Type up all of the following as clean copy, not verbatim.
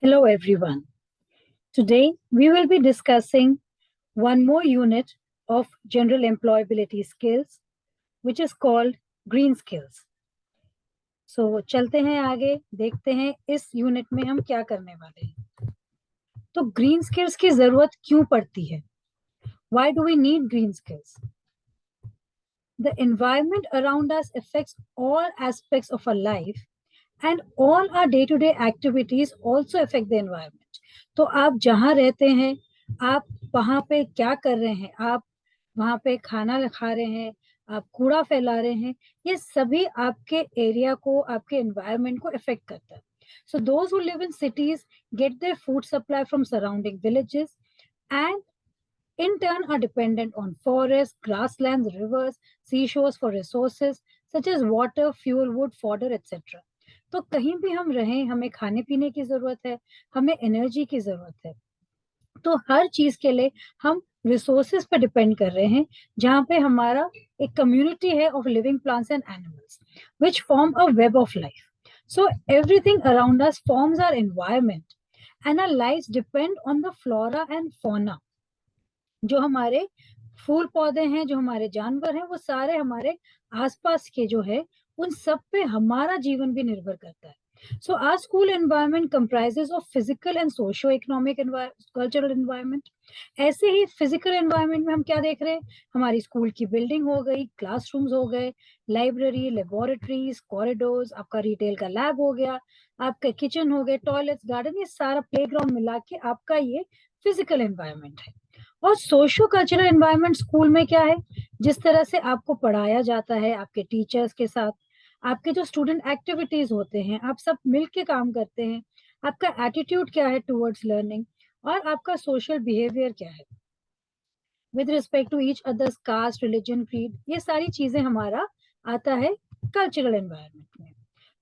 Hello, everyone. Today, we will be discussing one more unit of general employability skills, which is called green skills. So, चलते हैं आगे, देखते हैं इस unit में हम क्या करने वाले हैं। तो ग्रीन स्किल्स की जरूरत क्यों पड़ती है? Why do we need green skills? The environment around us affects all aspects of our life, and all our day-to-day activities also affect the environment. तो आप जहाँ रहते हैं, आप वहाँ पे क्या कर रहे हैं, आप वहाँ पे खाना खा रहे हैं, आप कूड़ा फैला रहे हैं, ये सभी आपके एरिया को, आपके एनवायरनमेंट को इफेक्ट करता है. So those who live in cities get their food supply from surrounding villages and in turn are dependent on forests, grasslands, rivers, seashores for resources such as water, fuel, wood, fodder, etc. तो कहीं भी हम रहें, हमें खाने पीने की जरूरत है, हमें एनर्जी की जरूरत है. तो हर चीज के लिए हम रिसोर्सेज पर डिपेंड कर रहे हैं, जहाँ पे हमारा एक कम्युनिटी है of living plants and animals which form a web of life. So everything around us forms our environment and our lives depend on the flora and fauna. जो हमारे फूल पौधे हैं, जो हमारे जानवर हैं, वो सारे हमारे आसपास के जो है उन सब पे हमारा जीवन भी निर्भर करता है. So our school environment comprises of physical and socio economic cultural environment. ऐसे ही फिजिकल एनवायरनमेंट में हम क्या देख रहे हैं? हमारी स्कूल की बिल्डिंग हो गई, क्लासरूम्स हो गए, लाइब्रेरी, लेबोरेटरीज, कॉरिडोर्स, आपका रिटेल का लैब हो गया, आपके किचन हो गए, टॉयलेट्स, गार्डन, ये सारा प्लेग्राउंड मिला के आपका ये फिजिकल एनवायरनमेंट है. और सोशो कल्चरल एनवायरनमेंट स्कूल में क्या है? जिस तरह से आपको पढ़ाया जाता है, आपके टीचर्स के साथ, आपके जो स्टूडेंट एक्टिविटीज होते हैं, आप सब मिलके काम करते हैं, आपका एटीट्यूड क्या है टुवर्ड्स लर्निंग, और आपका सोशल बिहेवियर क्या है with respect to each others caste, religion, creed. ये सारी चीजें हमारा आता है कल्चरल एनवायरनमेंट में.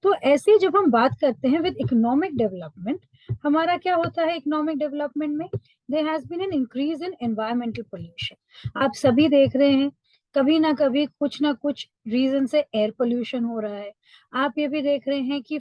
तो ऐसे जब हम बात करते हैं विद इकोनॉमिक डेवलपमेंट, हमारा क्या होता है इकोनॉमिक डेवलपमेंट में? There has been an increase in environmental pollution. आप सभी देख रहे हैं, कभी ना कभी कुछ ना कुछ रीजन से एयर पोल्यूशन हो रहा है. आप ये भी देख रहे हैं कि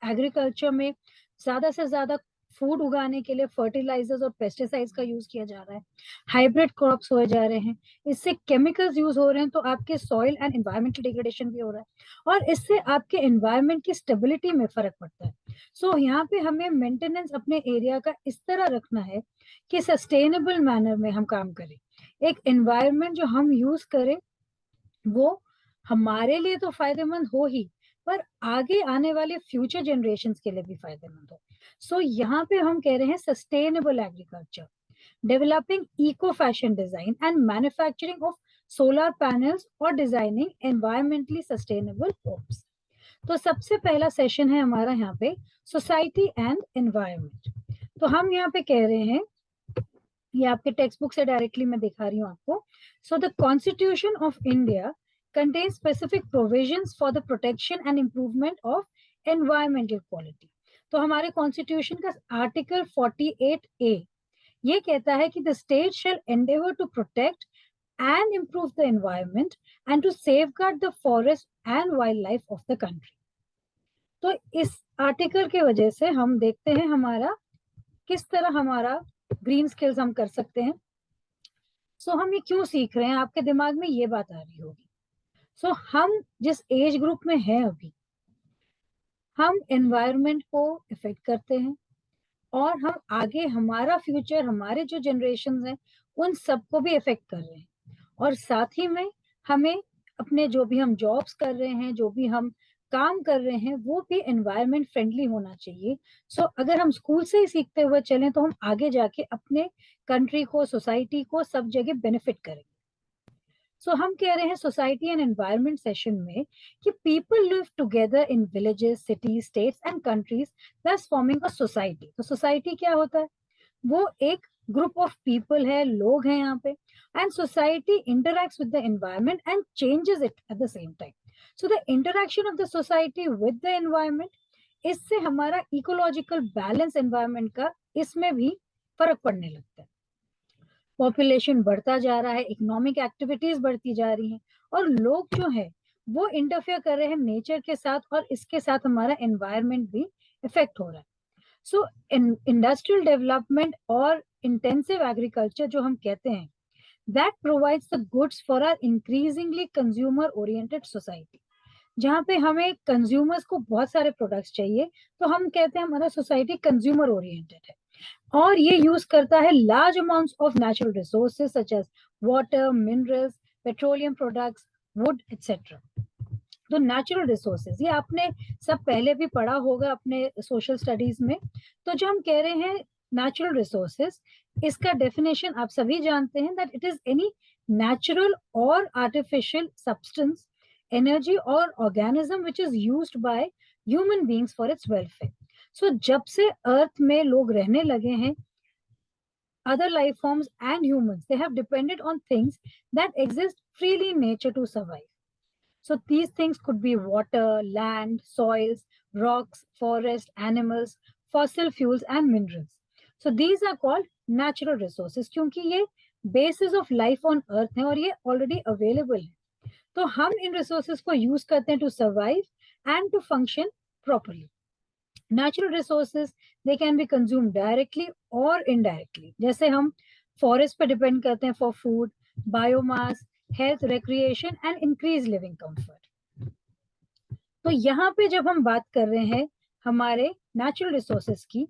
एग्रीकल्चर में ज्यादा से ज्यादा फूड उगाने के लिए फर्टिलाइजर्स और पेस्टिसाइड्स का यूज किया जा रहा है, हाइब्रिड क्रॉप्स हो जा रहे हैं, इससे केमिकल्स यूज हो रहे हैं, तो आपके सॉइल एंड एनवायरमेंटल डिग्रेडेशन भी हो रहा है, और इससे आपके एनवायरमेंट की स्टेबिलिटी में फर्क पड़ता है. सो यहाँ पे हमें मेंटेनेंस अपने एरिया का इस तरह रखना है कि सस्टेनेबल मैनर में हम काम करें. एक एनवायरमेंट जो हम यूज करें वो हमारे लिए तो फायदेमंद हो ही, पर आगे आने वाले फ्यूचर जनरेशंस के लिए भी फायदेमंद हो. सो यहाँ पे हम कह रहे हैं sustainable agriculture, developing eco fashion design and manufacturing of solar panels और डिजाइनिंग एनवायरमेंटली सस्टेनेबल होम्स. तो सबसे पहला सेशन है हमारा यहाँ पे सोसाइटी एंड एनवायरमेंट. तो हम यहाँ पे कह रहे हैं, ये आपके टेक्स्ट बुक से डायरेक्टली मैं दिखा रही हूँ आपको. So the constitution of India contains specific provisions for the protection and improvement of environmental quality. तो हमारे कॉन्स्टिट्यूशन का आर्टिकल 48A ये कहता है कि the state shall endeavor to protect and improve the environment and to safeguard the forest and wildlife of the country. तो इस article के वजह से हम देखते हैं हमारा किस तरह हमारा ग्रीन स्किल्स हम कर सकते हैं. सो हम ये क्यों सीख रहे हैं, आपके दिमाग में ये बात आ रही होगी. सो हम जिस एज ग्रुप में हैं अभी, हम एनवायरनमेंट को इफेक्ट करते हैं, और हम आगे हमारा फ्यूचर, हमारे जो जनरेशन हैं उन सबको भी इफेक्ट कर रहे हैं. और साथ ही में हमें अपने जो भी हम जॉब्स कर रहे हैं, जो भी हम काम कर रहे हैं, वो भी एनवायरनमेंट फ्रेंडली होना चाहिए. सो अगर हम स्कूल से ही सीखते हुए चलें तो हम आगे जाके अपने कंट्री को, सोसाइटी को, सब जगह बेनिफिट करेंगे. सो हम कह रहे हैं सोसाइटी एंड एनवायरनमेंट सेशन में कि people live together in villages, cities, states and countries, दस फॉर्मिंग अ सोसाइटी. तो सोसाइटी क्या होता है? वो एक ग्रुप ऑफ पीपल है, लोग हैं यहाँ पे, and society interacts with the environment and changes it at the same time. So the interaction of the society with the environment, इससे हमारा इकोलॉजिकल बैलेंस एनवायरनमेंट का इसमें भी फर्क पड़ने लगता है. पॉपुलेशन बढ़ता जा रहा है, इकोनॉमिक एक्टिविटीज बढ़ती जा रही हैं, और लोग जो है वो इंटरफेयर कर रहे हैं नेचर के साथ, और इसके साथ हमारा एनवायरनमेंट भी इफेक्ट हो रहा है. सो इंडस्ट्रियल डेवलपमेंट और इंटेंसिव एग्रीकल्चर जो हम कहते हैं, that provides the goods for our increasingly consumer oriented society, जहाँ पे हमें कंज्यूमर्स को बहुत सारे प्रोडक्ट्स चाहिए, तो हम कहते हैं हमारा सोसाइटी कंज्यूमर ओरिएंटेड है। और ये यूज करता है large amounts of natural resources such as water, minerals, petroleum products, wood etcetera. तो नेचुरल रिसोर्सेज ये आपने सब पहले भी पढ़ा होगा अपने सोशल स्टडीज में। तो जो हम कह रहे हैं नेचुरल रिसोर्सेज, इसका डेफिनेशन आप सभी जानते हैं that it is any natural or artificial substance, energy or organism which is used by human beings for its welfare. So जब से अर्थ में लोग रहने लगे हैं, other life forms and humans, they have depended on things that exist freely in nature to survive. So these things could be water, land, soils, rocks, forest, animals, fossil fuels and minerals. So these are called natural resources क्योंकि ये basis of life on earth है और ये already available है। तो हम इन resources को use करते हैं to survive and to function properly. Natural resources, they can be consumed directly or indirectly. जैसे हम forest पे depend करते हैं for food, biomass, health, recreation and increased living comfort. तो यहाँ पे जब हम बात कर रहे हैं हमारे नेचुरल रिसोर्सेज की,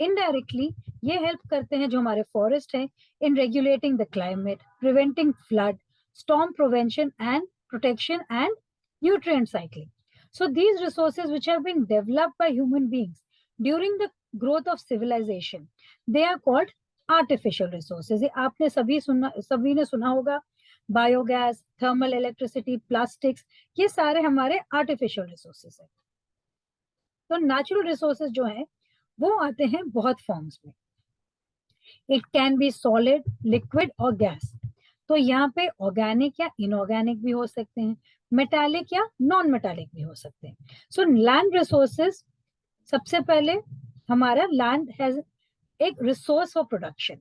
इनडायरेक्टली ये हेल्प करते हैं जो हमारे फॉरेस्ट हैं इन regulating the climate, preventing flood, storm prevention and protection and nutrient cycling. So these resources which have been developed by human beings during the growth of civilization, they are called artificial resources. ये आपने सभी ने सुना होगा, biogas, thermal electricity, plastics, ये सारे हमारे artificial resources है। तो नेचुरल रिसोर्सेज जो है वो आते हैं बहुत फॉर्म्स में। It can be solid, liquid और गैस। तो यहाँ पे ऑर्गेनिक या इनऑर्गेनिक भी हो सकते हैं, मेटालिक या नॉन मेटालिक भी हो सकते हैं। सो लैंड रिसोर्सेज, सबसे पहले हमारा लैंड हैज एक resource for production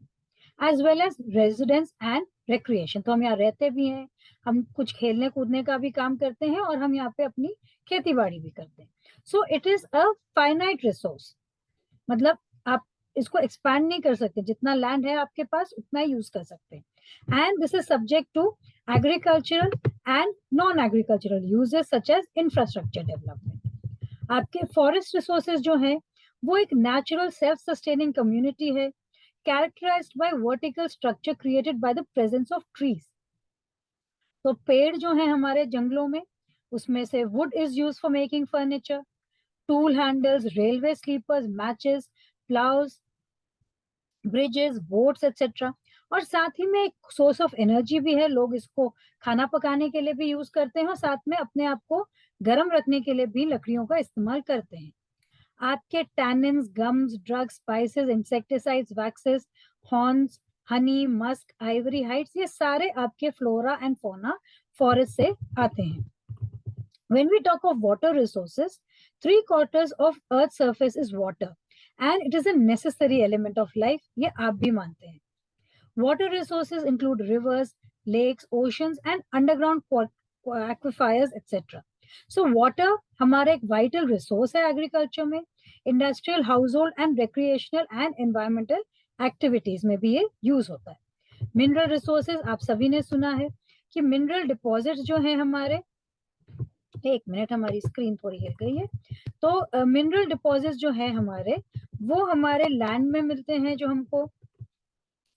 as well as residence and recreation. तो हम यहाँ रहते भी हैं, हम कुछ खेलने कूदने का भी काम करते हैं और हम यहाँ पे अपनी खेती बाड़ी भी करते हैं। So it is a finite resource, मतलब आप इसको एक्सपैंड नहीं कर सकते, जितना लैंड है आपके पास उतना ही यूज कर सकते हैं। And this is subject to agricultural and non agricultural uses such as infrastructure development. आपके फॉरेस्ट रिसोर्सेज जो है वो एक नेचुरल सेल्फ सस्टेनिंग कम्युनिटी है, characterized by vertical structure created by the presence of trees. तो पेड़ जो है हमारे जंगलों में, उसमें से wood is used for making furniture, tool handles, railway sleepers, matches, plows, bridges, boats, etc. और साथ ही में एक सोर्स ऑफ एनर्जी भी है, लोग इसको खाना पकाने के लिए भी यूज करते हैं और साथ में अपने आप को गर्म रखने के लिए भी लकड़ियों का इस्तेमाल करते हैं। आपके tannins, gums, drugs, spices, insecticides, waxes, horns, Honey, Musk, Ivory Heights, ये सारे आपके फ्लोरा एंड फौना फॉरेस्ट से आते हैं। When we talk of water resources, 3/4 of Earth's surface is water, and it is a necessary element of life. ये आप भी मानते हैं। Water resources include rivers, lakes, oceans, and underground aquifers, etc. So water हमारा एक vital resource है agriculture में, industrial, household, and recreational and environmental activities में भी ये use होता है। Mineral resources आप सभी ने सुना है कि mineral deposits जो है हमारे, एक मिनट हमारी स्क्रीन थोड़ी हिल गई है। तो मिनरल डिपॉजिट्स जो है हमारे, वो हमारे लैंड में मिलते हैं जो हमको,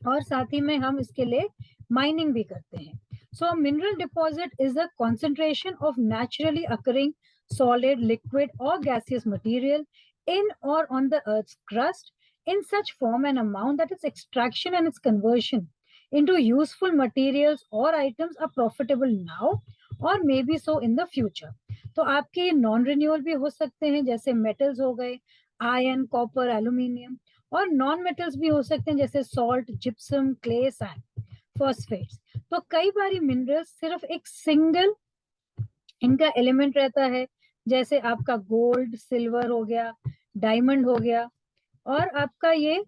और साथ ही में हम इसके लिए माइनिंग भी करते हैं। So mineral deposit is a concentration of naturally occurring solid, liquid or gaseous material in or on the earth's crust in such form and amount that its extraction and its conversion into useful materials or items are profitable now or maybe so in the future. तो आपके ये non renewable भी हो सकते हैं, जैसे metals हो गए, आयरन, कॉपर, एल्यूमिनियम, और नॉन मेटल्स भी हो सकते हैं जैसे salt, gypsum, clay, sand, phosphates. तो कई बारी मिनरल्स सिर्फ एक सिंगल इनका एलिमेंट रहता है, जैसे आपका गोल्ड, सिल्वर हो गया, डायमंड हो गया, और आपका ये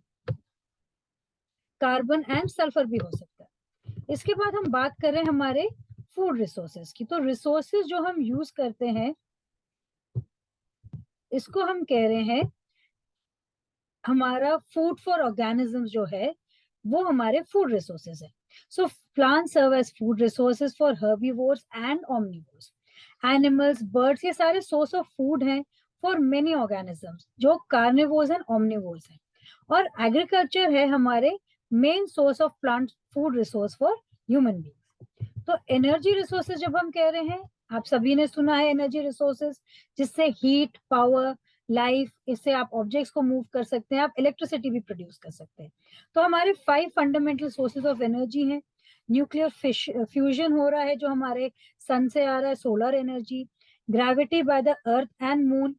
कार्बन एंड सल्फर भी हो सकता है। इसके बाद हम बात कर रहे हैं हमारे फूड रिसोर्सेज की। तो रिसोर्सेज जो हम यूज करते हैं, इसको हम कह रहे हैं हमारा फूड फॉर ऑर्गेनिजम्स जो है वो हमारे फूड रिसोर्सेज है. So plant serve as food resources for herbivores and omnivores. Animals, birds, ये सारे सोर्स ऑफ फूड हैं फॉर मेनी ऑर्गेनिजम्स जो कार्निवोर्स एंड ओमनीवोर्स हैं. और एग्रीकल्चर है हमारे main source of plant food resource for human beings. तो energy resources जब हम कह रहे हैं, आप सभी ने सुना है एनर्जी रिसोर्सेज, जिससे हीट, पावर, लाइफ, इससे आप ऑब्जेक्ट्स को मूव कर सकते हैं, आप इलेक्ट्रिसिटी भी प्रोड्यूस कर सकते हैं. तो हमारे 5 फंडामेंटल सोर्सेज ऑफ एनर्जी हैं. न्यूक्लियर फ्यूजन हो रहा है जो हमारे सन से आ रहा है, solar energy. Gravity by the earth and moon.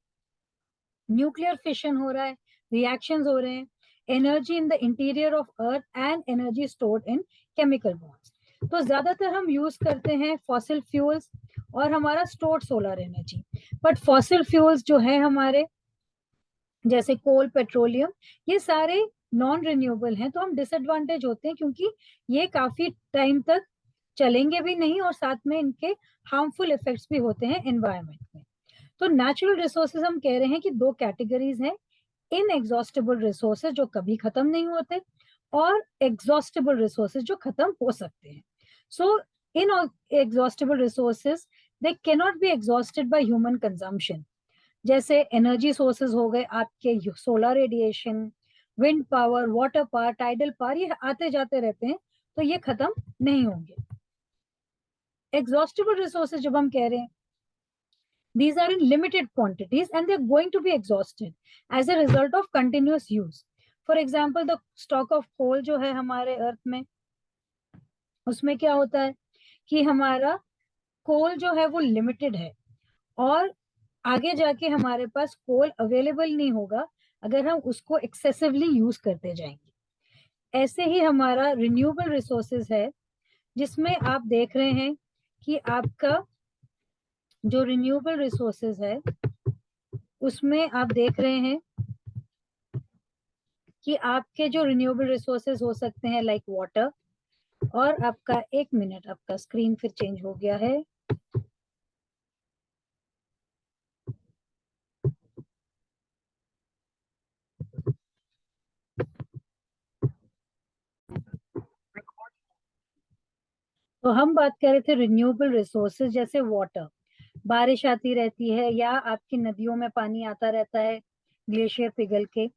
Nuclear fission हो रहा है, रिएक्शंस हो रहे हैं. Energy in the interior of earth and energy stored in chemical bonds. तो ज्यादातर हम यूज करते हैं फॉसिल फ्यूल्स और हमारा stored solar energy. But fossil fuels जो है हमारे, जैसे कोल, पेट्रोलियम, ये सारे नॉन रिन्यूएबल हैं, तो हम डिसएडवांटेज होते हैं क्योंकि ये काफी टाइम तक चलेंगे भी नहीं और साथ में इनके हार्मफुल इफेक्ट्स भी होते हैं एनवायरमेंट में. तो नेचुरल रिसोर्सेज हम कह रहे हैं कि 2 कैटेगरीज हैं. इनएग्जॉस्टेबल रिसोर्सेज जो कभी खत्म नहीं होते, और एग्जॉस्टेबल रिसोर्सेज जो खत्म हो सकते हैं. So inexhaustible resources they cannot be exhausted by human consumption. जैसे एनर्जी सोर्सेज हो गए आपके, solar radiation, wind power, water power, tidal power, ये आते जाते रहते हैं, तो ये खत्म नहीं होंगे. एग्जॉस्टेबल रिसोर्सेज जब हम कह रहे हैं, these are in limited quantities and they're going to be exhausted as a result of continuous use. For example, the stock of coal जो है हमारे अर्थ में, उसमें क्या होता है कि हमारा कोल जो है वो लिमिटेड है, और आगे जाके हमारे पास कोल अवेलेबल नहीं होगा अगर हम उसको एक्सेसिवली यूज करते जाएंगे. ऐसे ही हमारा रिन्यूएबल रिसोर्सेज है, जिसमें आप देख रहे हैं कि आपका जो रिन्यूएबल रिसोर्सेज है उसमें आप देख रहे हैं कि आपके जो रिन्यूएबल रिसोर्सेज हो सकते हैं लाइक वाटर. और आपका 1 मिनट, आपका स्क्रीन फिर चेंज हो गया है. तो हम बात कर रहे थे रिन्यूएबल रिसोर्सेज, जैसे वाटर, बारिश आती रहती है या आपकी नदियों में पानी आता रहता है ग्लेशियर पिघल के.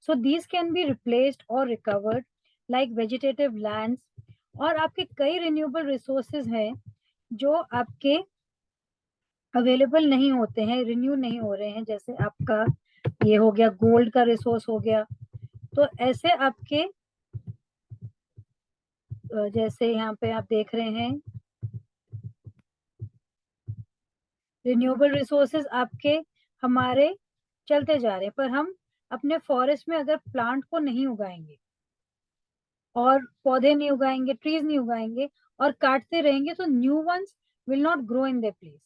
So these can be replaced और रिकवर्ड लाइक वेजिटेटिव लैंड्स. और आपके कई रिन्यूएबल रिसोर्सेज हैं जो आपके अवेलेबल नहीं होते हैं, रिन्यू नहीं हो रहे हैं. जैसे आपका ये हो गया गोल्ड का रिसोर्स हो गया. तो ऐसे आपके जैसे यहाँ पे आप देख रहे हैं रिन्यूएबल रिसोर्सेज आपके हमारे चलते जा रहे हैं, पर हम अपने फॉरेस्ट में अगर प्लांट को नहीं उगाएंगे और पौधे नहीं उगाएंगे, ट्रीज नहीं उगाएंगे और काटते रहेंगे, तो new ones will not grow in their place.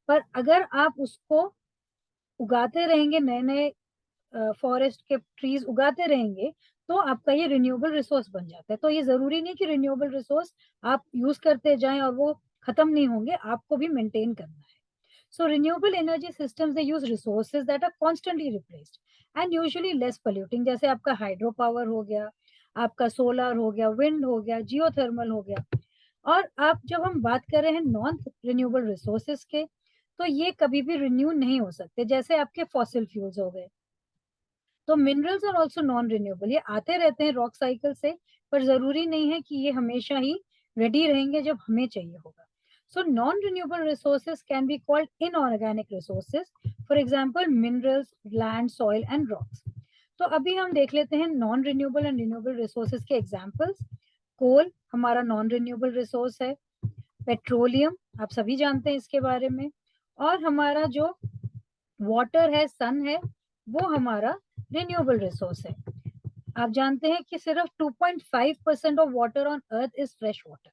पर अगर आप उसको उगाते रहेंगे, नए नए फॉरेस्ट के ट्रीज उगाते रहेंगे, तो आपका ये रिन्यूएबल रिसोर्स बन जाता है. तो ये जरूरी नहीं कि रिन्यूएबल रिसोर्स आप यूज करते जाएं और वो खत्म नहीं होंगे, आपको भी मेंटेन करना है. So renewable energy systems, they use resources that are constantly replaced and usually less polluting. जैसे आपका हाइड्रो पावर हो गया, आपका सोलर हो गया, विंड हो गया, जियोथर्मल हो गया. और आप जब हम बात कर रहे हैं नॉन रिन्यूएबल रिसोर्सेज के, तो ये कभी भी रिन्यू नहीं हो सकते. जैसे आपके फॉसिल फ्यूल्स हो गए, तो minerals are also non renewable. ये आते रहते हैं रॉक साइकिल से, पर जरूरी नहीं है कि ये हमेशा ही रेडी रहेंगे जब हमें चाहिए होगा. So non-renewable resources can be called inorganic resources. For example, minerals, land, soil and rocks. तो अभी हम देख लेते हैं non renewable and renewable resources के एग्जांपल्स. कोल हमारा नॉन रिन्यूएबल रिसोर्स है. पेट्रोलियम आप सभी जानते हैं इसके बारे में. और हमारा जो वाटर है, सन है, वो हमारा रिन्यूएबल रिसोर्स है. आप जानते हैं कि सिर्फ 2.5% of water on earth is fresh water.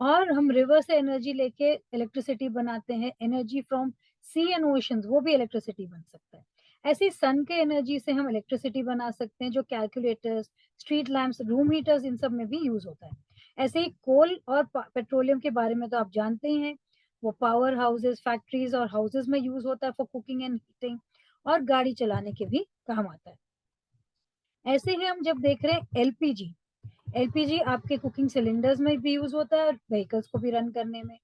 और हम रिवर से एनर्जी लेके इलेक्ट्रिसिटी बनाते हैं. Energy from sea and oceans, वो भी इलेक्ट्रिसिटी बन सकता है. ऐसे ही सन के एनर्जी से हम इलेक्ट्रिसिटी बना सकते हैं, जो calculators, street lamps, room heaters, इन सब में भी यूज होता है. ऐसे ही कोल और पेट्रोलियम के बारे में तो आप जानते ही हैं, वो पावर हाउसेस, फैक्ट्रीज और हाउसेस में यूज होता है फॉर कुकिंग एंड हीटिंग, और गाड़ी चलाने के भी काम आता है. ऐसे ही हम जब देख रहे हैं एलपीजी, एलपीजी आपके कुकिंग सिलेंडर्स में भी यूज होता है और व्हीकल्स को भी रन करने में,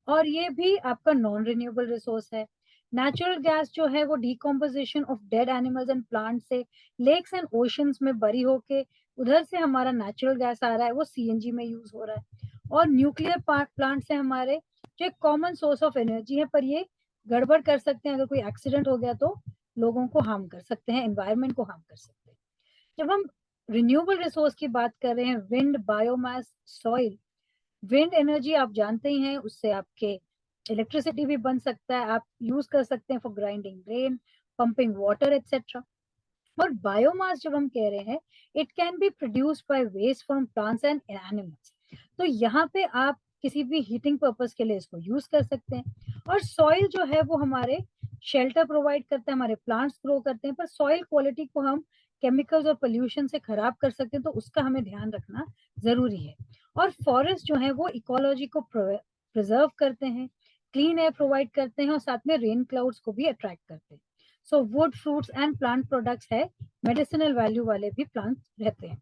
और ये भी आपका नॉन रिन्यूएबल रिसोर्स है। नेचुरल गैस जो है वो decomposition of dead animals and plant से लेक्स एंड ओशंस में बरी होके उधर से हमारा नेचुरल गैस आ रहा है, वो सीएनजी में यूज हो रहा है। और न्यूक्लियर प्लांट से हमारे जो एक कॉमन सोर्स ऑफ एनर्जी है, पर ये गड़बड़ कर सकते हैं, अगर कोई एक्सीडेंट हो गया तो लोगों को हार्म कर सकते हैं, एनवायरमेंट को हार्म कर सकते हैं। जब हम रिन्यूएबल रिसोर्स की बात कर रहे हैं, wind, biomass, soil, wind energy आप जानते ही हैं, उससे आपके इलेक्ट्रिसिटी भी बन सकता है, आप यूज कर सकते हैं for grinding grain, pumping water etcetera. और बायोमास जब हम कह रहे हैं, it can be produced by waste from plants and animals. तो यहाँ पे आप किसी भी हीटिंग पर्पस के लिए इसको यूज कर सकते हैं। और सॉइल जो है वो हमारे शेल्टर प्रोवाइड करता है, हमारे प्लांट्स ग्रो करते हैं, पर सॉइल क्वालिटी को हम केमिकल्स और पोल्यूशन से खराब कर सकते हैं, तो उसका हमें ध्यान रखना जरूरी है। और फॉरेस्ट जो है वो इकोलॉजी को प्रिजर्व करते हैं, क्लीन एयर प्रोवाइड करते हैं, और साथ में रेन क्लाउड्स को भी अट्रैक्ट करते हैं। So would, fruits and plant products है, मेडिसिनल वैल्यू वाले भी प्लांट्स रहते हैं।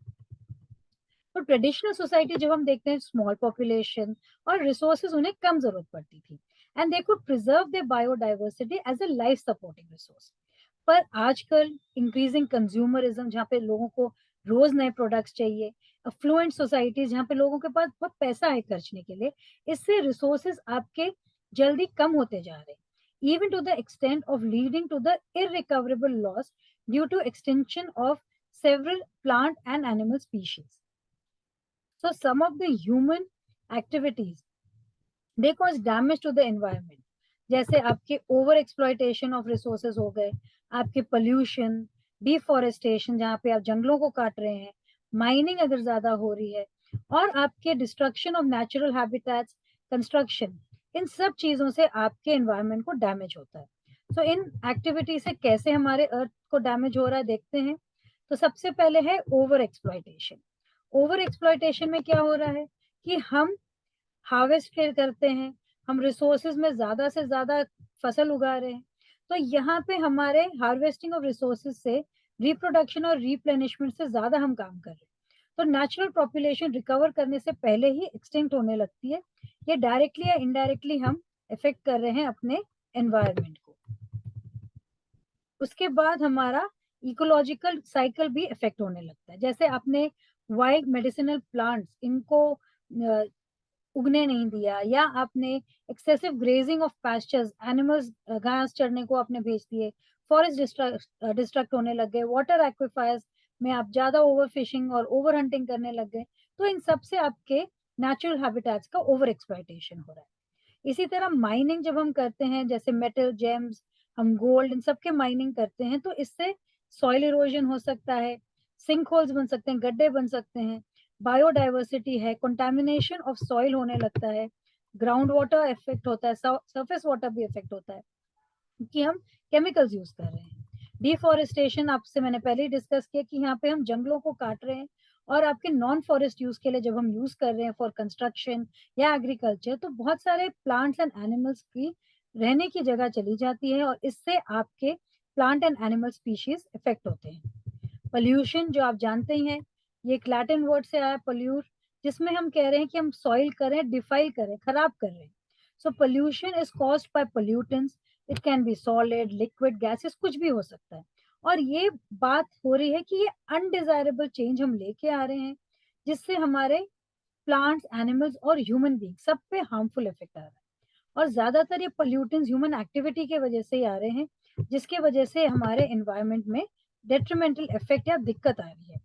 तो ट्रेडिशनल सोसाइटी जब हम देखते हैं, स्मॉल पॉपुलेशन और रिसोर्सेज उन्हें कम जरूरत पड़ती थी, and they could preserve the biodiversity as a life supporting resource. पर आजकल इंक्रीजिंग कंज्यूमरिज्म, जहाँ पे लोगों को रोज नए प्रोडक्ट्स चाहिए, अफ्लुएंट सोसाइटीज जहाँ पे लोगों के पास बहुत पैसा है खर्चने के लिए, इससे रिसोर्सेज आपके जल्दी कम होते जा रहे हैं, even to the extent of leading to the irrecoverable loss due to extinction of several plant and animal species. So some of the human activities, they cause damage to the environment, जैसे आपके over exploitation of resources हो गए, आपके pollution, deforestation जहाँ पे आप जंगलों को काट रहे हैं, माइनिंग अगर ज्यादा हो रही है, और आपके destruction of natural habitats, construction, इन सब चीजों से आपके एनवायरनमेंट को डैमेज होता है। सो इन एक्टिविटी से कैसे हमारे अर्थ को डैमेज हो रहा है देखते हैं। तो सबसे पहले है ओवर एक्सप्लॉयटेशन। ओवर एक्सप्लॉयटेशन में क्या हो रहा है कि हम हार्वेस्ट करते हैं, हम रिसोर्सेज में ज्यादा से ज्यादा फसल उगा रहे हैं, तो यहाँ पे हमारे हार्वेस्टिंग ऑफ रिसोर्सेज से रिप्रोडक्शन और रिप्लेनिशमेंट से ज्यादा हम काम कर रहे हैं, तो नेचुरल पॉपुलेशन रिकवर करने से पहले ही एक्सटिंक्ट होने लगती है। ये डायरेक्टली या इनडायरेक्टली हम इफेक्ट कर रहे हैं अपने एनवायरनमेंट को। उसके बाद हमारा इकोलॉजिकल साइकिल भी इफेक्ट होने लगता है, जैसे आपने वाइल्ड मेडिसिनल प्लांट्स, इनको उगने नहीं दिया, या आपने excessive grazing of pastures, animals घास चरने को आपने भेज दिए, फॉरेस्ट डिस्ट्रक्ट होने लग गए, वाटर एक्विफायर्स में आप ज्यादा ओवर फिशिंग और ओवर हंटिंग करने लग गए, तो इन सब से आपके नेचुरल हैबिटेट्स का ओवर एक्सप्लॉयटेशन हो रहा है। इसी तरह माइनिंग जब हम करते हैं, जैसे मेटल, जेम्स, हम गोल्ड, इन सब के माइनिंग करते हैं, तो इससे सॉइल इरोजन हो सकता है, सिंक होल्स बन सकते हैं, गड्ढे बन सकते हैं, बायोडाइवर्सिटी है, कंटामिनेशन ऑफ सॉइल होने लगता है, ग्राउंड वाटर इफेक्ट होता है, सरफेस वाटर भी इफेक्ट होता है, क्योंकि हम केमिकल्स यूज कर रहे हैं। डिफोरेस्टेशन आपसे मैंने पहले ही डिस्कस किया कि यहाँ पे हम जंगलों को काट रहे हैं, और आपके नॉन फॉरेस्ट यूज के लिए जब हम यूज कर रहे हैं फॉर कंस्ट्रक्शन या एग्रीकल्चर, तो बहुत सारे प्लांट्स एंड एनिमल्स की रहने की जगह चली जाती है, और इससे आपके plant and animal species effect होते हैं। पोल्यूशन जो आप जानते ही हैं, ये एक लैटिन वर्ड से आया पोल्यूट, जिसमें हम कह रहे हैं कि हम सॉइल करें, डिफाइल करें, खराब कर रहे हैं। So pollution is caused by pollutants, it can be solid, liquid, gases, कुछ भी हो सकता है। और ये बात हो रही है कि ये अनडिजायरेबल चेंज हम लेके आ रहे हैं, जिससे हमारे प्लांट्स, एनिमल्स और ह्यूमन बींग सब पे हार्मफुल इफेक्ट आ रहा है। और ज्यादातर ये पोल्यूटेंट्स ह्यूमन एक्टिविटी के वजह से ही आ रहे हैं, जिसके वजह से हमारे एनवायरनमेंट में डेट्रीमेंटल इफेक्ट या दिक्कत आ रही है।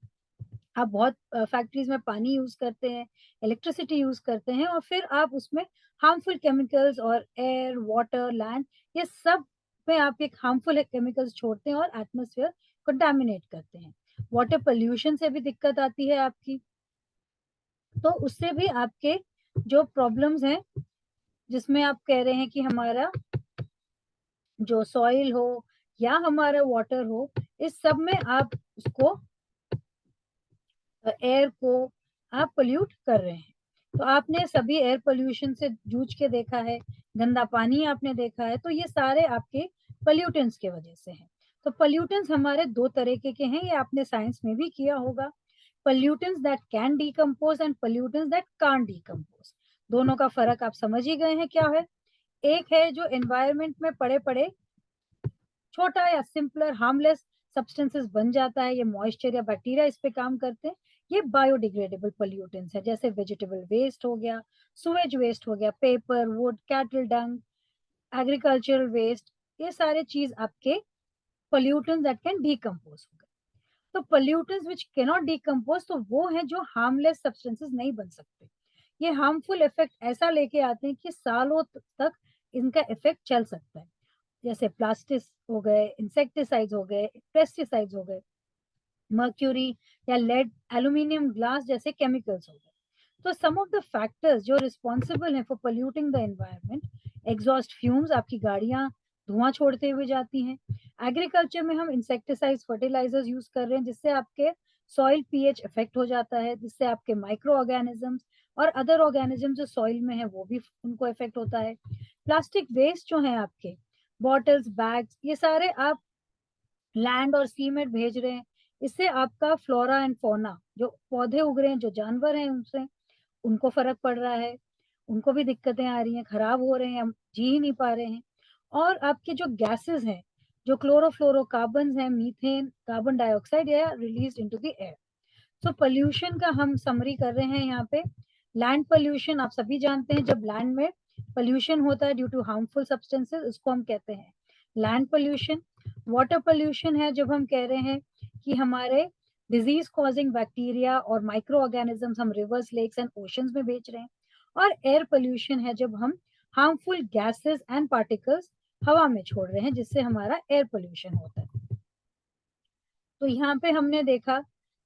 आप बहुत फैक्ट्रीज में पानी यूज करते हैं, इलेक्ट्रिसिटी यूज करते हैं, और फिर आप उसमें हार्मफुल केमिकल्स, और एयर, वाटर, लैंड, ये सब में आप एक हार्मफुल केमिकल्स छोड़ते हैं और एटमोसफियर कंटामिनेट करते हैं। वाटर पोल्यूशन से भी दिक्कत आती है आपकी, तो उससे भी आपके जो प्रॉब्लम्स हैं, जिसमें आप कह रहे हैं कि हमारा जो सॉइल हो या हमारा वाटर हो, इस सब में आप उसको, एयर को आप पोल्यूट कर रहे हैं। तो आपने सभी एयर पोल्यूशन से जूझ के देखा है, गंदा पानी आपने देखा है, तो ये सारे आपके पोल्यूटेंट्स के वजह से हैं। तो पोल्यूटेंट्स हमारे दो तरीके के हैं, ये आपने साइंस में भी किया होगा। Pollutants that can decompose and pollutants that can't decompose. दोनों का फर्क आप समझ ही गए हैं क्या है। एक है जो एनवायरमेंट में पड़े पड़े छोटा या सिंपलर हार्मलेस सब्सटेंसेस बन जाता है, ये मॉइस्चर या बैक्टीरिया इस पे काम करते हैं। ये बायोडिग्रेडेबल पोल्यूटेंट्स है, जैसे वेजिटेबल वेस्ट हो गया, सुएज वेस्ट हो गया, paper, wood, cattle dung, agricultural waste, ये सारे चीज आपके पोल्यूटेंट्स दैट कैन डिकम्पोज हो गए। तो पोल्यूटेंट्स विच कैनॉट डिकम्पोज तो वो है जो हार्मलेस सब्सटेंसेस नहीं बन सकते। ये हार्मफुल इफेक्ट ऐसा लेके आते हैं कि सालों तक इनका इफेक्ट चल सकता है, जैसे प्लास्टिक हो गए, इंसेक्टिसाइड्स हो गए, पेस्टिसाइड्स हो गए, मर्क्यूरी या लेड, एल्यूमिनियम, ग्लास जैसे केमिकल्स हो गए। तो सम ऑफ द फैक्टर्स जो रिस्पॉन्सिबल हैं for polluting the environment, exhaust fumes, आपकी गाड़ियां धुआं छोड़ते हुए जाती हैं। एग्रीकल्चर में हम इंसेक्टिसाइड्स, फर्टिलाइजर्स यूज कर रहे हैं, जिससे आपके सॉइल पीएच इफेक्ट हो जाता है, जिससे आपके माइक्रो ऑर्गेनिजम्स और अदर ऑर्गेनिज्म जो सॉइल में है वो भी उनको इफेक्ट होता है। प्लास्टिक वेस्ट जो है आपके, बॉटल्स, बैग्स, ये सारे आप लैंड और सी में भेज रहे हैं, इससे आपका फ्लोरा एंड फौना, जो पौधे उग रहे हैं, जो जानवर हैं, उनसे उनको फर्क पड़ रहा है, उनको भी दिक्कतें आ रही हैं, खराब हो रहे हैं, हम जी ही नहीं पा रहे हैं। और आपके जो गैसेस हैं, जो क्लोरोफ्लोरोकार्बन हैं, मीथेन, कार्बन डाइऑक्साइड, या रिलीज इनटू द एयर। तो पोल्यूशन का हम समरी कर रहे हैं यहाँ पे। लैंड पोल्यूशन आप सभी जानते हैं, जब लैंड में पोल्यूशन होता है ड्यू टू हार्मफुल सब्सटेंसेस, उसको हम कहते हैं लैंड पोल्यूशन। वाटर पोल्यूशन है जब हम कह रहे हैं कि हमारे डिजीज कॉजिंग बैक्टीरिया और माइक्रो ऑर्गेनिजम्स हम रिवर्स, लेक्स एंड ओशंस में बेच रहे हैं। और एयर पोल्यूशन है जब हम हार्मफुल गैसेस एंड पार्टिकल्स हवा में छोड़ रहे हैं, जिससे हमारा एयर पोल्यूशन होता है। तो यहाँ पे हमने देखा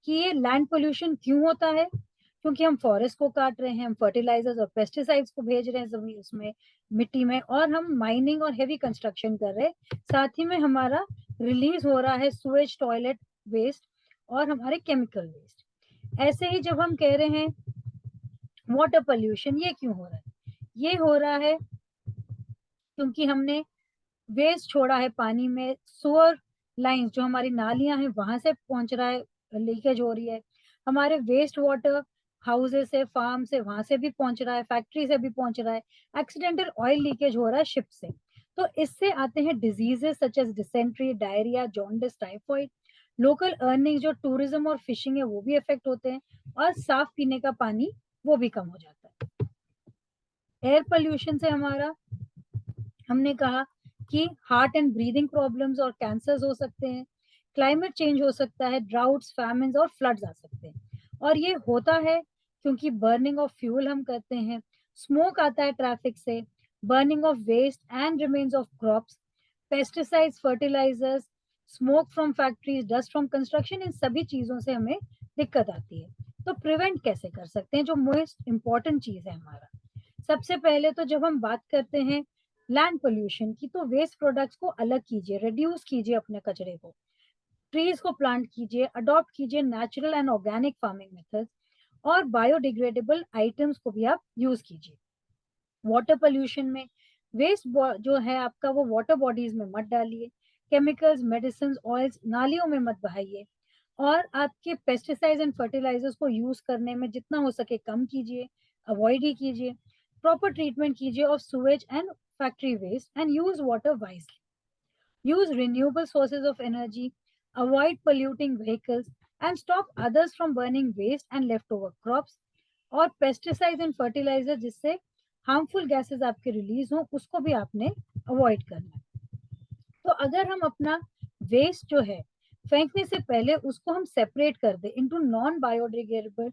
कि ये लैंड पोल्यूशन क्यों होता है, क्योंकि हम फॉरेस्ट को काट रहे हैं, हम फर्टिलाइजर्स और पेस्टिसाइड्स को भेज रहे हैं जमीन उसमें, मिट्टी में, और हम माइनिंग और हेवी कंस्ट्रक्शन कर रहे हैं। साथ ही में हमारा रिलीज हो रहा है सुएज, टॉयलेट वेस्ट और हमारे केमिकल वेस्ट। ऐसे ही जब हम कह रहे हैं वाटर पोल्यूशन, ये क्यों हो रहा है, ये हो रहा है क्योंकि हमने वेस्ट छोड़ा है पानी में, सुअर लाइंस जो हमारी नालियां हैं वहां से पहुंच रहा है, लीकेज हो रही है। हमारे वेस्ट वाटर हाउसेस से, फार्म से, वहां से भी पहुंच रहा है, फैक्ट्री से भी पहुंच रहा है। एक्सीडेंटल ऑयल लीकेज हो रहा है शिप से। तो इससे आते हैं diseases such as dysentery, diarrhoea, jaundice, typhoid. Local earning जो टूरिज्म और फिशिंग है वो भी इफेक्ट होते हैं, और साफ पीने का पानी वो भी कम हो जाता है। एयर पोल्यूशन से हमारा, हमने कहा कि हार्ट एंड ब्रीदिंग प्रॉब्लम्स और कैंसर्स हो सकते हैं। क्लाइमेट चेंज हो सकता है, ड्राउट्स, फैमिन्स और फ्लड्स आ सकते हैं। और ये होता है क्योंकि बर्निंग ऑफ फ्यूल हम करते हैं, स्मोक आता है ट्रैफिक से, burning of waste and remains of crops, pesticides, fertilisers, smoke from factories, dust from construction, इन सभी चीजों से हमें दिक्कत आती है। तो प्रिवेंट कैसे कर सकते हैं, जो मोस्ट इंपॉर्टेंट चीज है हमारा। सबसे पहले तो जब हम बात करते हैं लैंड पोल्यूशन की, तो वेस्ट प्रोडक्ट्स को अलग कीजिए, रिड्यूस कीजिए अपने कचरे को, ट्रीज को प्लांट कीजिए, अडॉप्ट कीजिए natural and organic farming methods, और बायोडिग्रेडेबल आइटम्स को भी आप यूज कीजिए। वाटर पोल्यूशन में वेस्ट जो है आपका, वो वाटर बॉडीज में मत डालिए, केमिकल्स, मेडिसिन, ऑयल्स नालियों में मत बहाइए, और आपके पेस्टिसाइड्स एंड फर्टिलाइजर्स को यूज करने में जितना हो सके कम कीजिए, अवॉइड ही कीजिए। प्रॉपर ट्रीटमेंट कीजिए of Suez and factory waste, and use water wisely. Use renewable sources of energy, avoid polluting vehicles, and stop others from burning waste and leftover crops. और पेस्टिसाइड एंड फर्टिलाइजर जिससे harmful gases आपके release हो, उसको भी आपने avoid करना है। तो अगर हम अपना वेस्ट जो है फेंकने से पहले उसको हम सेपरेट कर दे into non biodegradable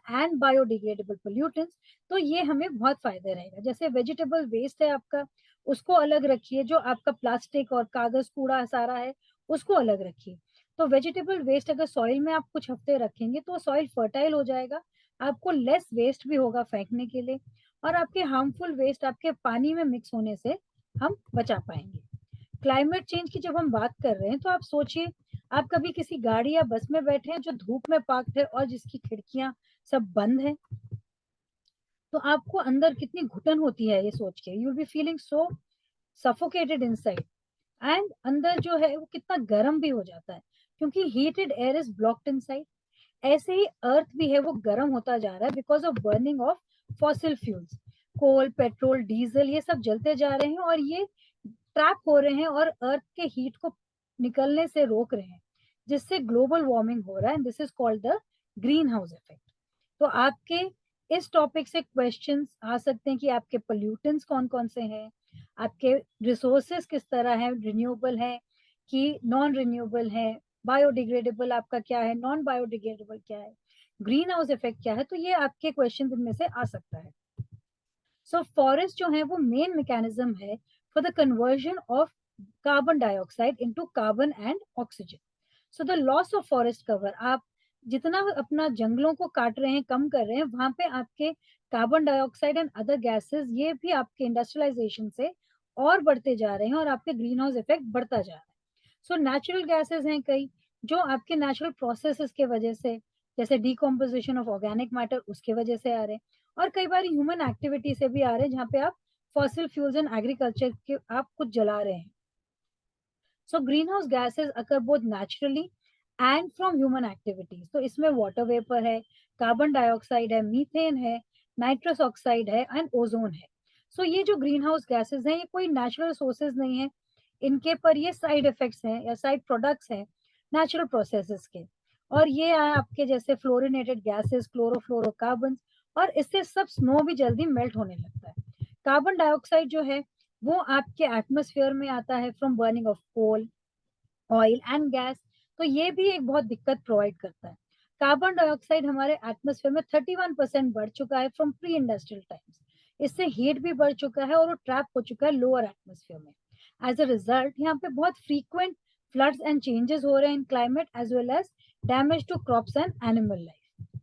and biodegradable pollutants, तो ये हमें बहुत फायदा रहेगा। जैसे वेजिटेबल वेस्ट है आपका, उसको अलग रखिए, जो आपका प्लास्टिक और कागज कूड़ा सारा है उसको अलग रखिए। तो वेजिटेबल वेस्ट अगर सॉइल में आप कुछ हफ्ते रखेंगे तो सॉइल फर्टाइल हो जाएगा, आपको लेस वेस्ट भी होगा फेंकने के लिए, और आपके हार्मफुल वेस्ट आपके पानी में मिक्स होने से हम बचा पाएंगे। क्लाइमेट चेंज की जब हम बात कर रहे हैं तो आप सोचिए, आप कभी किसी गाड़ी या बस में बैठे हैं जो धूप में पार्क्ड है और जिसकी खिड़कियां सब बंद है, तो आपको अंदर कितनी घुटन होती है ये सोच के, you will be feeling so suffocated inside. And अंदर जो है वो कितना गर्म भी हो जाता है, क्योंकि heated air is blocked inside. ऐसे ही अर्थ भी है वो गर्म होता जा रहा है because of burning of fossil fuels. Coal, petrol, diesel ये सब जलते जा रहे हैं और ये ट्रैप हो रहे हैं और अर्थ के हीट को निकलने से रोक रहे हैं, जिससे ग्लोबल वार्मिंग हो रहा है। This is called the green house effect. तो आपके इस टॉपिक से क्वेश्चंस आ सकते हैं कि आपके पोल्यूटेंट्स कौन कौन से हैं, आपके रिसोर्सेस किस तरह है, रिन्यूएबल है कि नॉन रिन्यूएबल है, बायोडिग्रेडेबल आपका क्या है, नॉन बायोडिग्रेडेबल क्या है, ग्रीन हाउस इफेक्ट क्या है। तो ये आपके क्वेश्चन इनमें से आ सकता है। सो फॉरेस्ट जो है वो मेन मैकेनिज्म है for the conversion of carbon dioxide into carbon and oxygen. So the loss of forest cover, आप जितना अपना जंगलों को काट रहे हैं, कम कर रहे हैं, वहां पे आपके carbon dioxide and other gases ये भी आपके इंडस्ट्रियलाइजेशन से और बढ़ते जा रहे हैं और आपके ग्रीन हाउस इफेक्ट बढ़ता जा रहा है। सो नेचुरल गैसेस हैं कई जो आपके नेचुरल प्रोसेसेस के वजह से, जैसे डिकम्पोजिशन ऑफ ऑर्गेनिक मैटर, उसके वजह से आ रहे हैं, और कई बार ह्यूमन एक्टिविटी से भी आ रहे हैं, जहाँ पे आप फॉसिल फ्यूल्स एंड एग्रीकल्चर के आप कुछ जला रहे हैं। So green house gases occur both naturally and from human activities. तो इसमें वाटर वेपर है, कार्बन डाइऑक्साइड है, मीथेन है, नाइट्रस ऑक्साइड है एंड ओजोन है। सो ये जो ग्रीन हाउस गैसेज हैं ये कोई नेचुरल सोर्सेज नहीं है, इनके पर ये साइड इफेक्ट्स हैं या साइड प्रोडक्ट्स हैं नेचुरल प्रोसेसेस के। और ये आए आपके जैसे फ्लोरिनेटेड गैसेस, क्लोरोफ्लोरोकार्बन, और इससे सब स्नो भी जल्दी मेल्ट होने लगता है। कार्बन डाइऑक्साइड जो है वो आपके एटमोसफियर में आता है from burning of coal, oil and gas. तो ये भी एक बहुत दिक्कत प्रोवाइड करता है। कार्बन डाइऑक्साइड हमारे एटमोसफियर में 31% बढ़ चुका है फ्रॉम प्री इंडस्ट्रियल टाइम्स। इससे हीट भी बढ़ चुका है और वो ट्रैप हो चुका है लोअर एटमोसफियर में। एज अ रिजल्ट यहाँ पे बहुत फ्रीक्वेंट फ्लड्स एंड चेंजेस हो रहे हैं in climate as well as damage to crops and animal life.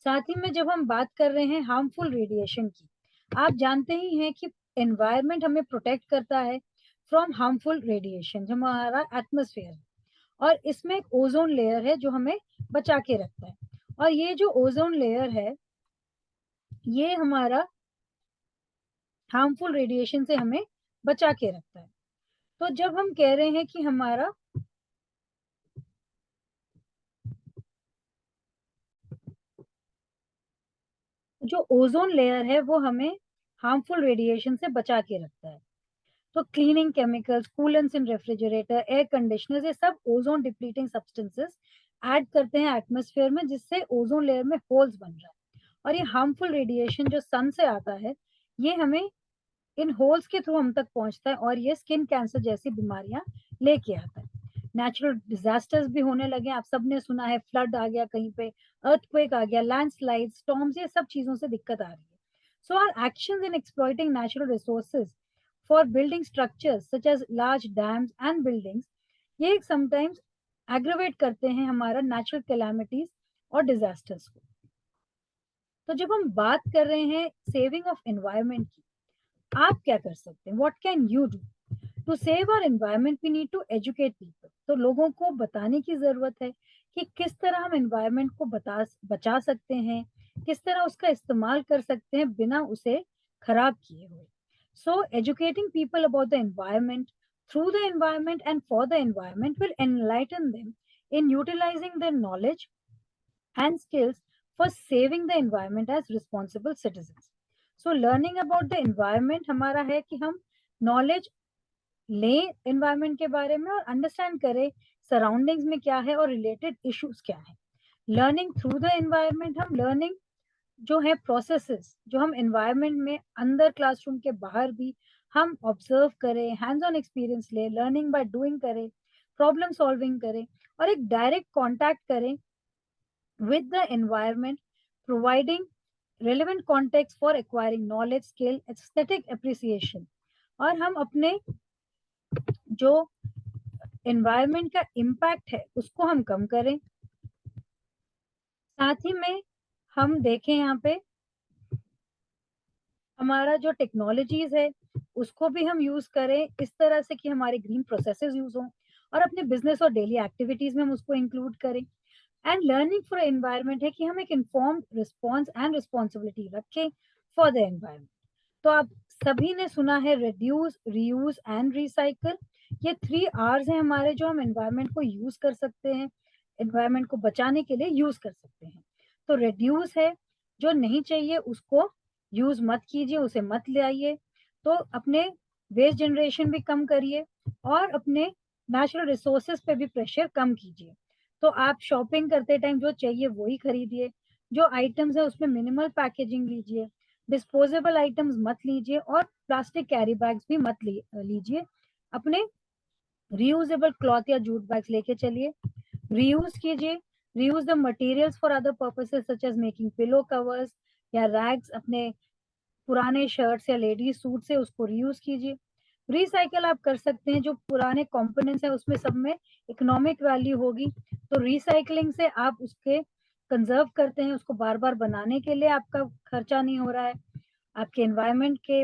साथ ही में जब हम बात कर रहे हैं हार्मफुल रेडिएशन की, आप जानते ही हैं कि एनवायरनमेंट हमें प्रोटेक्ट करता है फ्रॉम हार्मफुल रेडिएशन, जो हमारा एटमोसफेयर है, और इसमें एक ओजोन लेयर है जो हमें बचा के रखता है। और ये जो ओजोन लेयर है ये हमारा हार्मफुल रेडिएशन से हमें बचा के रखता है। तो जब हम कह रहे हैं कि हमारा जो ओजोन लेयर है वो हमें हार्मफुल रेडिएशन से बचा के रखता है, तो क्लीनिंग केमिकल्स, कूलेंट्स इन रेफ्रिजरेटर, एयर कंडीशनर्स, ये सब ओजोन डिप्लीटिंग सब्सटेंसेस ऐड करते हैं एटमॉस्फेयर में, जिससे ओजोन लेयर में होल्स बन रहा है। और ये हार्मफुल रेडिएशन जो सन से आता है ये हमें इन होल्स के थ्रू हम तक पहुंचता है और ये स्किन कैंसर जैसी बीमारियां लेके आता है। नेचुरल डिजास्टर्स भी होने लगे, आप सबने सुना है, फ्लड आ गया कहीं पे, अर्थक्वेक आ गया, लैंडस्लाइड, स्टॉर्म्स, ये सब चीजों से दिक्कत आ रही है। So our actions in exploiting natural resources for building structures such as large dams and buildings, ये sometimes aggravate करते हैं हमारा natural calamities और disasters को। तो जब हम बात कर रहे हैं saving of environment की, आप क्या कर सकते हैं? What can you do to save our environment? We need to educate people. तो लोगों को बताने की जरूरत है कि किस तरह हम environment को बचा सकते हैं, किस तरह उसका इस्तेमाल कर सकते हैं बिना उसे खराब किए हुए। So, educating people about the environment, through the environment, and for the environment will enlighten them in utilizing their knowledge and skills for saving the environment as responsible citizens. So, learning about the environment हमारा है कि हम knowledge लें environment के बारे में और understand करें surroundings में क्या है और related issues क्या है। Learning through the environment, हम learning जो है प्रोसेसेस जो हम एनवायरनमेंट में अंदर क्लासरूम के बाहर भी हम ऑब्जर्व करें, हैंड्स ऑन एक्सपीरियंस ले, लर्निंग बाय डूइंग करें, प्रॉब्लम सॉल्विंग करें और एक डायरेक्ट कांटेक्ट करें with the environment, providing relevant context for acquiring knowledge, skill, aesthetic appreciation। और हम अपने जो environment का impact है उसको हम कम करें। साथ ही में हम देखें यहाँ पे हमारा जो टेक्नोलॉजीज है उसको भी हम यूज करें इस तरह से कि हमारे ग्रीन प्रोसेसेस यूज हों और अपने बिजनेस और डेली एक्टिविटीज में हम उसको इंक्लूड करें। एंड लर्निंग फॉर एनवायरनमेंट है कि हम एक इन्फॉर्म्ड रिस्पॉन्स एंड रिस्पॉन्सिबिलिटी रखें फॉर द एनवायरनमेंट। तो आप सभी ने सुना है रिड्यूस, रीयूज एंड रिसाइकल। ये 3 R's हैं हमारे, जो हम एनवायरनमेंट को यूज कर सकते हैं, एनवायरनमेंट को बचाने के लिए यूज कर सकते हैं। तो रिड्यूस है, जो नहीं चाहिए उसको यूज मत कीजिए, उसे मत लाइए। तो अपने वेस्ट जनरेशन भी कम करिए और अपने नेचुरल रिसोर्सेज पे भी प्रेशर कम कीजिए। तो आप शॉपिंग करते टाइम जो चाहिए वही खरीदिए, जो आइटम्स है उसमें मिनिमल पैकेजिंग लीजिए, डिस्पोजेबल आइटम्स मत लीजिए और प्लास्टिक कैरी बैग्स भी मत लीजिए। अपने रीयूजेबल क्लॉथ या जूट बैग्स लेके चलिए। रीयूज कीजिए, reuse the materials for other purposes such as making pillow covers या रैग्स। अपने पुराने शर्ट्स या लेडीज सूट से उसको रीयूज कीजिए। रिसाइकल आप कर सकते हैं, जो पुराने कंपोनेंट्स हैं उसमें सब में इकोनॉमिक वैल्यू होगी, तो रिसाइकलिंग से आप उसके कंजर्व करते हैं, उसको बार बार बनाने के लिए आपका खर्चा नहीं हो रहा है, आपके एनवायरनमेंट के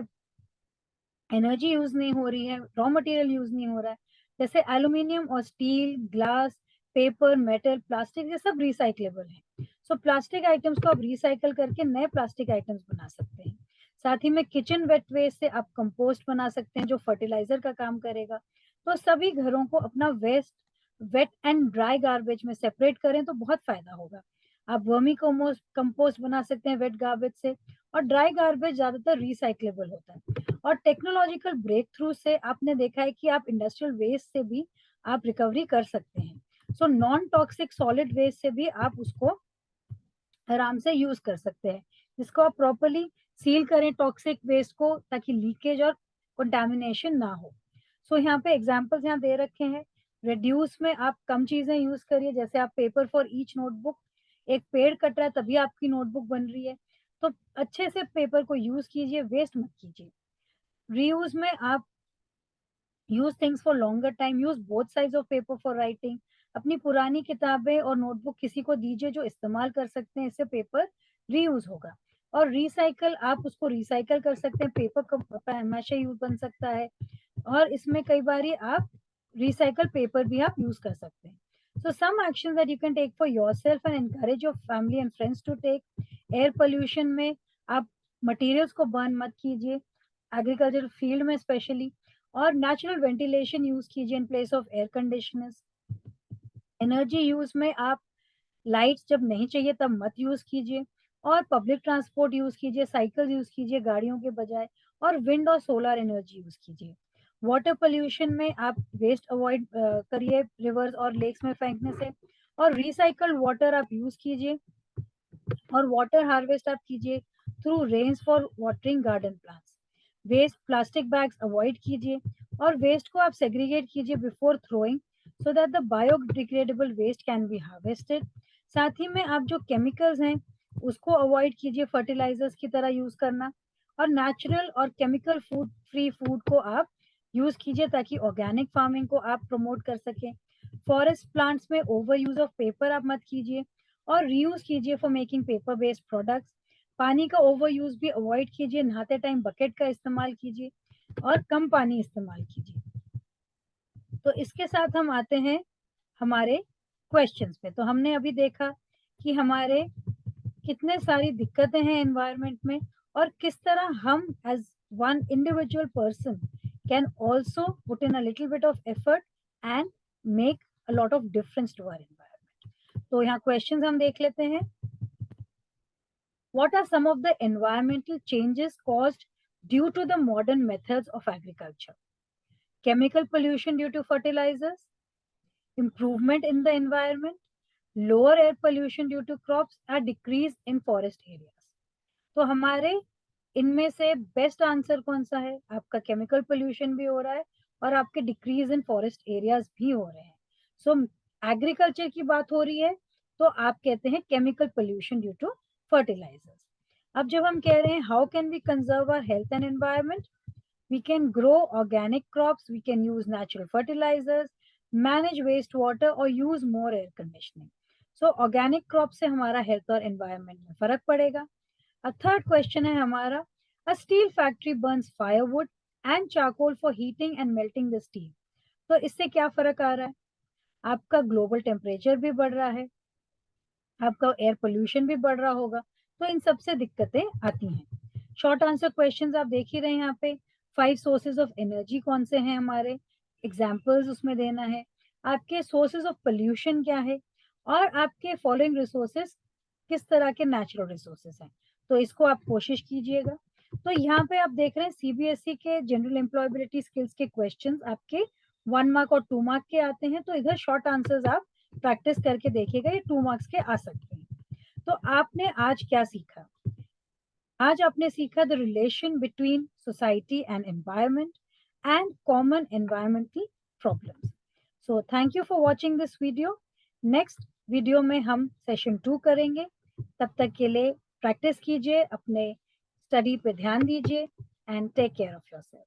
एनर्जी यूज नहीं हो रही है, रॉ मटेरियल यूज नहीं हो रहा है। जैसे एल्यूमिनियम और steel, glass, paper, metal, plastic, ये सब रिसाइक्लेबल है। सो प्लास्टिक आइटम्स को आप रिसाइकल करके नए प्लास्टिक आइटम्स बना सकते हैं। साथ ही में किचन वेट वेस्ट से आप कंपोस्ट बना सकते हैं, जो फर्टिलाइजर का काम करेगा। तो सभी घरों को अपना waste wet and dry garbage में सेपरेट करें तो बहुत फायदा होगा। आप वर्मी कंपोस्ट बना सकते हैं वेट गार्बेज से, और ड्राई गार्बेज ज्यादातर रिसाइक्लेबल होता है। और टेक्नोलॉजिकल ब्रेक थ्रू से आपने देखा है कि आप इंडस्ट्रियल वेस्ट से भी आप रिकवरी कर सकते हैं। So non toxic solid waste से भी आप उसको आराम से यूज कर सकते हैं, जिसको आप प्रॉपरली सील करें टॉक्सिक वेस्ट को, ताकि लीकेज और कंटेमिनेशन ना हो। सो यहाँ पे एग्जांपल्स यहाँ दे रखे हैं। रिड्यूस में आप कम चीजें यूज करिए, जैसे आप पेपर फॉर ईच नोटबुक, एक पेड़ कट रहा है तभी आपकी नोटबुक बन रही है, तो अच्छे से पेपर को यूज कीजिए, वेस्ट मत कीजिए। रीयूज में आप use things for longer time, use both sides of paper for writing. अपनी पुरानी किताबें और नोटबुक किसी को दीजिए जो इस्तेमाल कर सकते हैं, इससे पेपर रीयूज होगा। और रिसाइकल, आप उसको रिसाइकल कर सकते हैं, पेपर का हमेशा यूज बन सकता है, और इसमें कई बार आप रिसाइकल पेपर भी आप यूज कर सकते हैं। So some actions that you can take for yourself and encourage your family and friends to take. Air pollution में आप मटेरियल्स को बर्न मत कीजिए, एग्रीकल्चर फील्ड में स्पेशली, और नेचुरल वेंटिलेशन यूज कीजिए in place of air conditioners. Energy use में आप लाइट्स जब नहीं चाहिए तब मत यूज कीजिए, और पब्लिक ट्रांसपोर्ट यूज कीजिए, साइकिल यूज कीजिए गाड़ियों के बजाय, और विंड और सोलर एनर्जी यूज कीजिए। वाटर पोल्यूशन में आप वेस्ट अवॉइड करिए रिवर्स और लेक्स में फेंकने से, और रिसाइकल्ड वाटर आप यूज कीजिए, और वाटर हार्वेस्ट आप कीजिए through rains for watering garden plants. Waste plastic bags avoid कीजिए, और वेस्ट को आप सेग्रीगेट कीजिए before throwing, so that the biodegradable waste can be harvested. साथ ही में आप जो केमिकल्स हैं उसको अवॉइड कीजिए, फर्टिलाइजर्स की तरह यूज करना, और नेचुरल और केमिकल फूड फ्री फूड को आप यूज कीजिए, ताकि ऑर्गेनिक फार्मिंग को आप प्रमोट कर सकें। फॉरेस्ट प्लांट्स में ओवर यूज ऑफ पेपर आप मत कीजिए, और रीयूज कीजिए for making paper based products. पानी का ओवर यूज भी अवॉइड कीजिए, नहाते टाइम बकेट का इस्तेमाल कीजिए, और कम पानी इस्तेमाल कीजिए। तो इसके साथ हम आते हैं हमारे क्वेश्चंस पे। तो हमने अभी देखा कि हमारे कितने सारी दिक्कतें हैं एनवायरनमेंट में, और किस तरह हम as one individual person can also put in a little bit of effort and make a lot of difference to our environment. तो यहाँ क्वेश्चंस हम देख लेते हैं। What are some of the environmental changes caused due to the modern methods of agriculture? Chemical pollution due to fertilizers, improvement in the environment, lower air pollution due to crops, or decrease in forest areas. तो हमारे इनमें से best answer कौन सा है? आपका chemical pollution भी हो रहा है और आपके डिक्रीज इन फॉरेस्ट एरियाज भी हो रहे हैं। सो एग्रीकल्चर की बात हो रही है तो आप कहते हैं chemical pollution due to fertilisers. अब जब हम कह रहे हैं how can we conserve our health and environment, we can grow organic crops, we can use natural fertilizers, manage wastewater और use more air conditioning. So organic crops से हमारा health और environment में फर्क पड़ेगा। A third question है हमारा, a steel factory burns firewood and charcoal for heating and melting the steel. तो इससे क्या फर्क आ रहा है? आपका ग्लोबल टेम्परेचर भी बढ़ रहा है, आपका एयर पोल्यूशन भी बढ़ रहा होगा, तो इन सबसे दिक्कतें आती हैं। शॉर्ट आंसर क्वेश्चंस आप देख ही रहे हैं यहाँ पे। 5 सोर्सेज ऑफ एनर्जी कौन से हैं हमारे, एग्जाम्पल्स उसमें देना है, आपके सोर्सेज ऑफ पोल्यूशन क्या है, और आपके फॉलोइंग रिसोर्सेज किस तरह के नेचुरल रिसोर्सेज हैं। तो इसको आप कोशिश कीजिएगा। तो यहाँ पे आप देख रहे हैं सीबीएसई के जनरल एम्प्लॉयबिलिटी स्किल्स के क्वेश्चंस आपके 1 मार्क और 2 मार्क के आते हैं। तो इधर शॉर्ट आंसर्स आप प्रैक्टिस करके देखिएगा, ये 2 मार्क्स के आ सकते हैं। तो आपने आज क्या सीखा? आज आपने सीखा the relation between society and environment and common environmental problems. So thank you for watching this video. Next video में हम सेशन 2 करेंगे। तब तक के लिए प्रैक्टिस कीजिए, अपने स्टडी पे ध्यान दीजिए and take care of yourself.